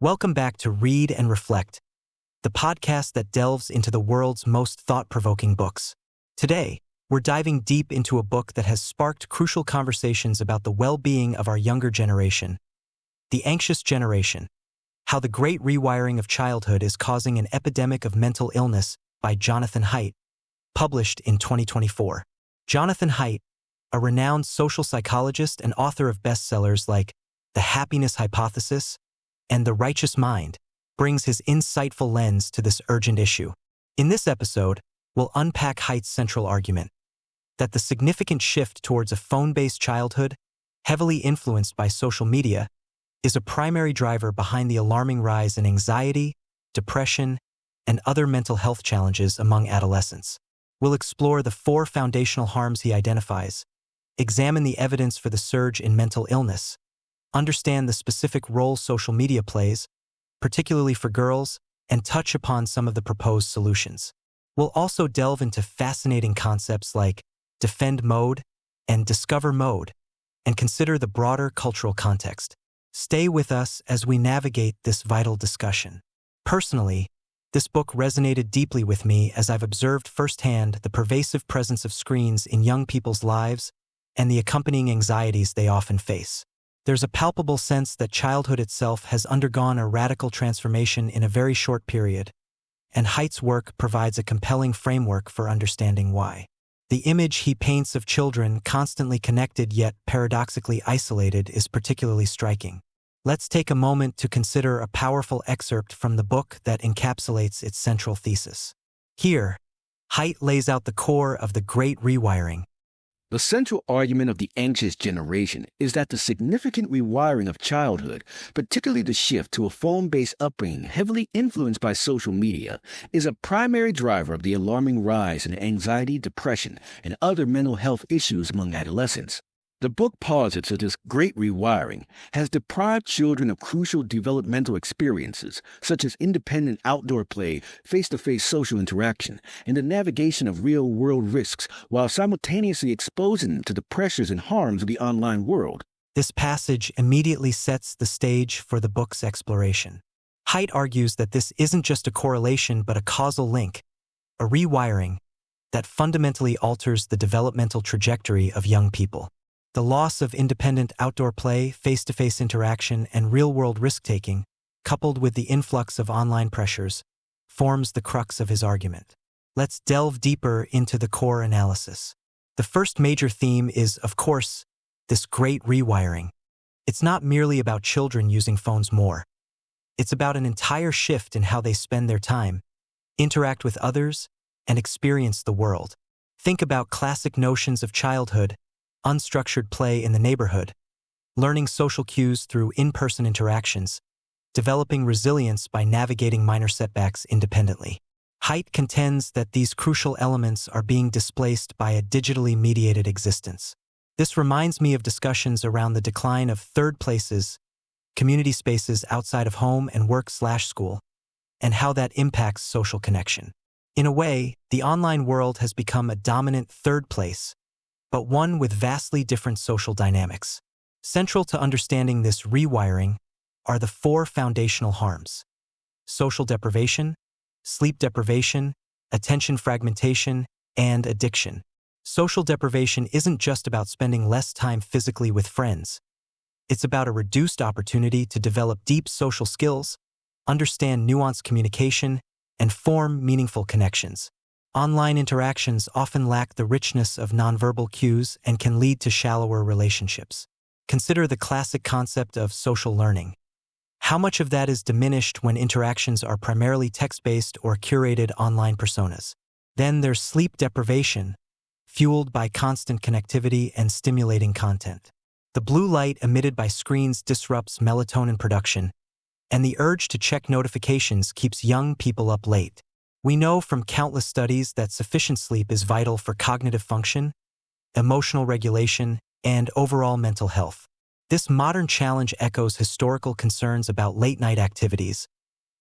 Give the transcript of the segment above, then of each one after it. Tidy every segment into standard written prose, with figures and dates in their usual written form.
Welcome back to Read and Reflect, the podcast that delves into the world's most thought-provoking books. Today, we're diving deep into a book that has sparked crucial conversations about the well-being of our younger generation, The Anxious Generation: How the Great Rewiring of Childhood is Causing an Epidemic of Mental Illness by Jonathan Haidt, published in 2024. Jonathan Haidt, a renowned social psychologist and author of bestsellers like The Happiness Hypothesis and The Righteous Mind, brings his insightful lens to this urgent issue. In this episode, we'll unpack Haidt's central argument that the significant shift towards a phone-based childhood, heavily influenced by social media, is a primary driver behind the alarming rise in anxiety, depression, and other mental health challenges among adolescents. We'll explore the 4 foundational harms he identifies, examine the evidence for the surge in mental illness, understand the specific role social media plays, particularly for girls, and touch upon some of the proposed solutions. We'll also delve into fascinating concepts like defend mode and discover mode, and consider the broader cultural context. Stay with us as we navigate this vital discussion. Personally, this book resonated deeply with me as I've observed firsthand the pervasive presence of screens in young people's lives and the accompanying anxieties they often face. There's a palpable sense that childhood itself has undergone a radical transformation in a very short period, and Haidt's work provides a compelling framework for understanding why. The image he paints of children constantly connected yet paradoxically isolated is particularly striking. Let's take a moment to consider a powerful excerpt from the book that encapsulates its central thesis. Here, Haidt lays out the core of the Great Rewiring. The central argument of the anxious generation is that the significant rewiring of childhood, particularly the shift to a phone-based upbringing heavily influenced by social media, is a primary driver of the alarming rise in anxiety, depression, and other mental health issues among adolescents. The book posits that this great rewiring has deprived children of crucial developmental experiences, such as independent outdoor play, face-to-face social interaction, and the navigation of real-world risks, while simultaneously exposing them to the pressures and harms of the online world. This passage immediately sets the stage for the book's exploration. Haidt argues that this isn't just a correlation but a causal link, a rewiring, that fundamentally alters the developmental trajectory of young people. The loss of independent outdoor play, face-to-face interaction, and real-world risk-taking, coupled with the influx of online pressures, forms the crux of his argument. Let's delve deeper into the core analysis. The first major theme is, of course, this great rewiring. It's not merely about children using phones more. It's about an entire shift in how they spend their time, interact with others, and experience the world. Think about classic notions of childhood: unstructured play in the neighborhood, learning social cues through in-person interactions, developing resilience by navigating minor setbacks independently. Haidt contends that these crucial elements are being displaced by a digitally mediated existence. This reminds me of discussions around the decline of third places, community spaces outside of home and work/school, and how that impacts social connection. In a way, the online world has become a dominant third place, but one with vastly different social dynamics. Central to understanding this rewiring are the 4 foundational harms: social deprivation, sleep deprivation, attention fragmentation, and addiction. Social deprivation isn't just about spending less time physically with friends. It's about a reduced opportunity to develop deep social skills, understand nuanced communication, and form meaningful connections. Online interactions often lack the richness of nonverbal cues and can lead to shallower relationships. Consider the classic concept of social learning. How much of that is diminished when interactions are primarily text-based or curated online personas? Then there's sleep deprivation, fueled by constant connectivity and stimulating content. The blue light emitted by screens disrupts melatonin production, and the urge to check notifications keeps young people up late. We know from countless studies that sufficient sleep is vital for cognitive function, emotional regulation, and overall mental health. This modern challenge echoes historical concerns about late-night activities,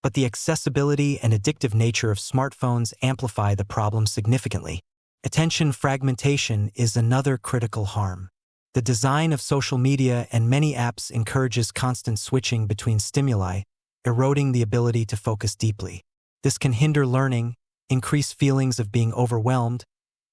but the accessibility and addictive nature of smartphones amplify the problem significantly. Attention fragmentation is another critical harm. The design of social media and many apps encourages constant switching between stimuli, eroding the ability to focus deeply. This can hinder learning, increase feelings of being overwhelmed,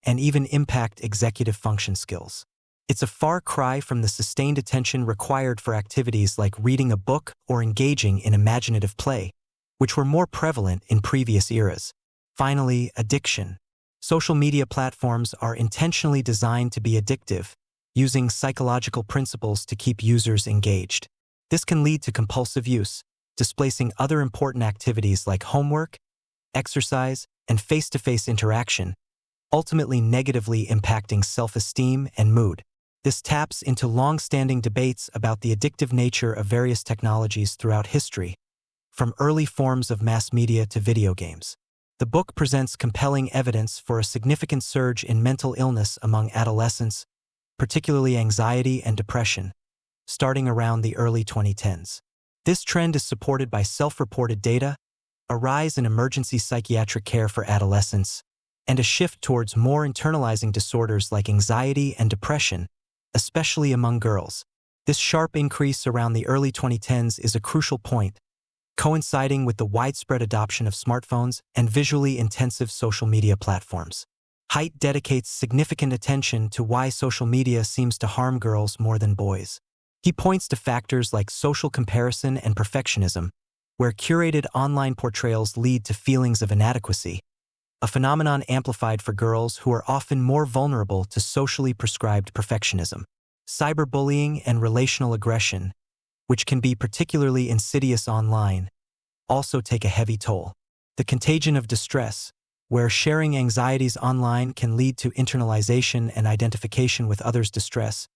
and even impact executive function skills. It's a far cry from the sustained attention required for activities like reading a book or engaging in imaginative play, which were more prevalent in previous eras. Finally, addiction. Social media platforms are intentionally designed to be addictive, using psychological principles to keep users engaged. This can lead to compulsive use, displacing other important activities like homework, exercise, and face-to-face interaction, ultimately negatively impacting self-esteem and mood. This taps into long-standing debates about the addictive nature of various technologies throughout history, from early forms of mass media to video games. The book presents compelling evidence for a significant surge in mental illness among adolescents, particularly anxiety and depression, starting around the early 2010s. This trend is supported by self-reported data, a rise in emergency psychiatric care for adolescents, and a shift towards more internalizing disorders like anxiety and depression, especially among girls. This sharp increase around the early 2010s is a crucial point, coinciding with the widespread adoption of smartphones and visually intensive social media platforms. Haidt dedicates significant attention to why social media seems to harm girls more than boys. He points to factors like social comparison and perfectionism, where curated online portrayals lead to feelings of inadequacy, a phenomenon amplified for girls who are often more vulnerable to socially prescribed perfectionism. Cyberbullying and relational aggression, which can be particularly insidious online, also take a heavy toll. The contagion of distress, where sharing anxieties online can lead to internalization and identification with others' distress,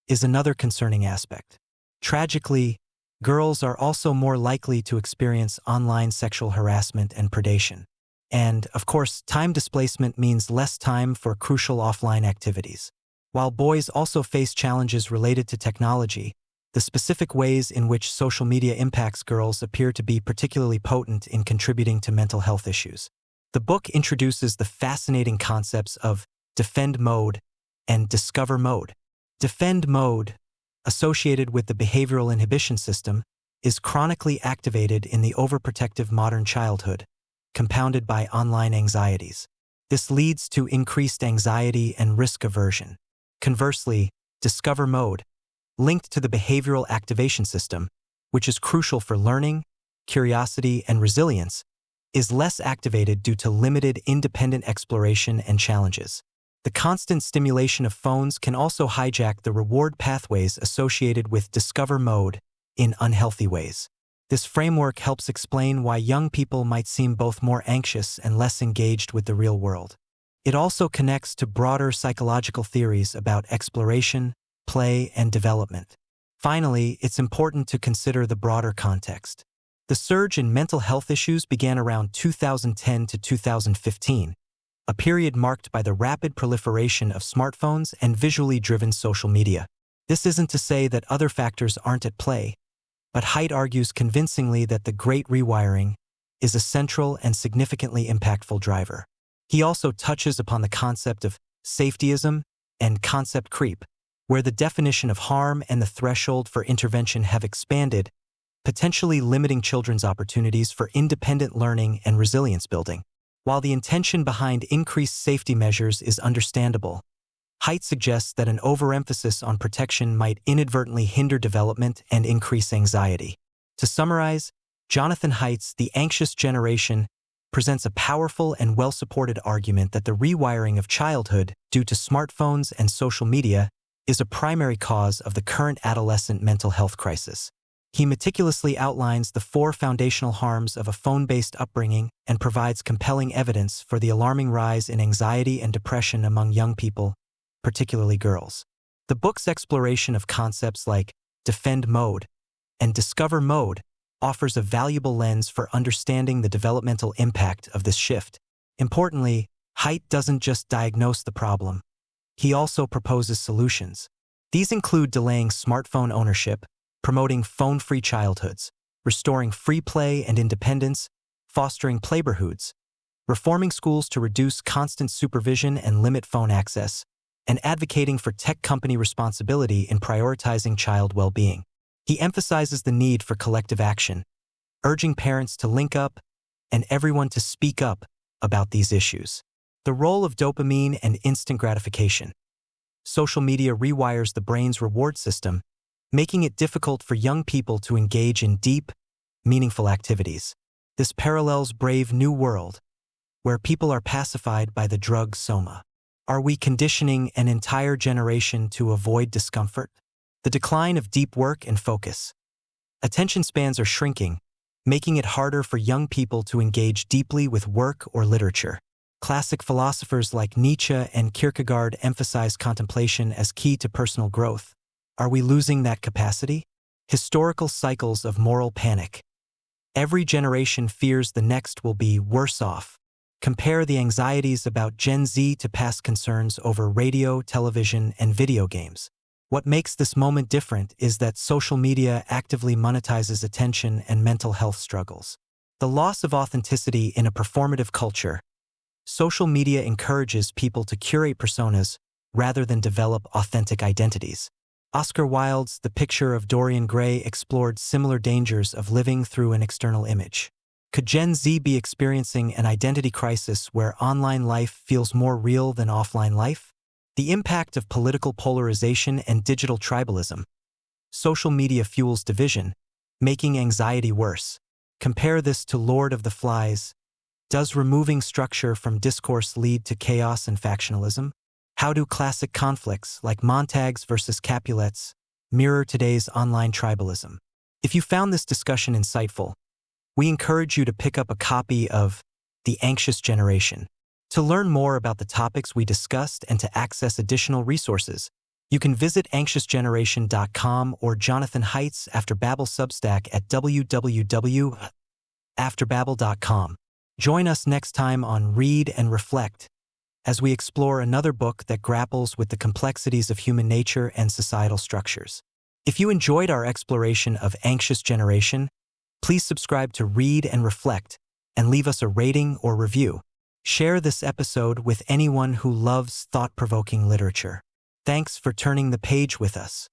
is another concerning aspect. Tragically, girls are also more likely to experience online sexual harassment and predation. And, of course, time displacement means less time for crucial offline activities. While boys also face challenges related to technology, the specific ways in which social media impacts girls appear to be particularly potent in contributing to mental health issues. The book introduces the fascinating concepts of defend mode and discover mode. Defend mode, associated with the behavioral inhibition system, is chronically activated in the overprotective modern childhood, compounded by online anxieties. This leads to increased anxiety and risk aversion. Conversely, discover mode, linked to the behavioral activation system, which is crucial for learning, curiosity, and resilience, is less activated due to limited independent exploration and challenges. The constant stimulation of phones can also hijack the reward pathways associated with discover mode in unhealthy ways. This framework helps explain why young people might seem both more anxious and less engaged with the real world. It also connects to broader psychological theories about exploration, play, and development. Finally, it's important to consider the broader context. The surge in mental health issues began around 2010 to 2015, a period marked by the rapid proliferation of smartphones and visually driven social media. This isn't to say that other factors aren't at play, but Haidt argues convincingly that the Great Rewiring is a central and significantly impactful driver. He also touches upon the concept of safetyism and concept creep, where the definition of harm and the threshold for intervention have expanded, potentially limiting children's opportunities for independent learning and resilience building. While the intention behind increased safety measures is understandable, Haidt suggests that an overemphasis on protection might inadvertently hinder development and increase anxiety. To summarize, Jonathan Haidt's The Anxious Generation presents a powerful and well-supported argument that the rewiring of childhood due to smartphones and social media is a primary cause of the current adolescent mental health crisis. He meticulously outlines the 4 foundational harms of a phone-based upbringing and provides compelling evidence for the alarming rise in anxiety and depression among young people, particularly girls. The book's exploration of concepts like defend mode and discover mode offers a valuable lens for understanding the developmental impact of this shift. Importantly, Haidt doesn't just diagnose the problem. He also proposes solutions. These include delaying smartphone ownership, promoting phone-free childhoods, restoring free play and independence, fostering playborhoods, reforming schools to reduce constant supervision and limit phone access, and advocating for tech company responsibility in prioritizing child well-being. He emphasizes the need for collective action, urging parents to link up and everyone to speak up about these issues. The role of dopamine and instant gratification. Social media rewires the brain's reward system, making it difficult for young people to engage in deep, meaningful activities. This parallels Brave New World, where people are pacified by the drug soma. Are we conditioning an entire generation to avoid discomfort? The decline of deep work and focus. Attention spans are shrinking, making it harder for young people to engage deeply with work or literature. Classic philosophers like Nietzsche and Kierkegaard emphasize contemplation as key to personal growth. Are we losing that capacity? Historical cycles of moral panic. Every generation fears the next will be worse off. Compare the anxieties about Gen Z to past concerns over radio, television, and video games. What makes this moment different is that social media actively monetizes attention and mental health struggles. The loss of authenticity in a performative culture. Social media encourages people to curate personas rather than develop authentic identities. Oscar Wilde's The Picture of Dorian Gray explored similar dangers of living through an external image. Could Gen Z be experiencing an identity crisis where online life feels more real than offline life? The impact of political polarization and digital tribalism. Social media fuels division, making anxiety worse. Compare this to Lord of the Flies. Does removing structure from discourse lead to chaos and factionalism? How do classic conflicts like Montagues versus Capulets mirror today's online tribalism? If you found this discussion insightful, we encourage you to pick up a copy of The Anxious Generation. To learn more about the topics we discussed and to access additional resources, you can visit anxiousgeneration.com or Jonathan Haidt's After Babel Substack at www.afterbabel.com. Join us next time on Read and Reflect as we explore another book that grapples with the complexities of human nature and societal structures. If you enjoyed our exploration of Anxious Generation, please subscribe to Read and Reflect and leave us a rating or review. Share this episode with anyone who loves thought-provoking literature. Thanks for turning the page with us.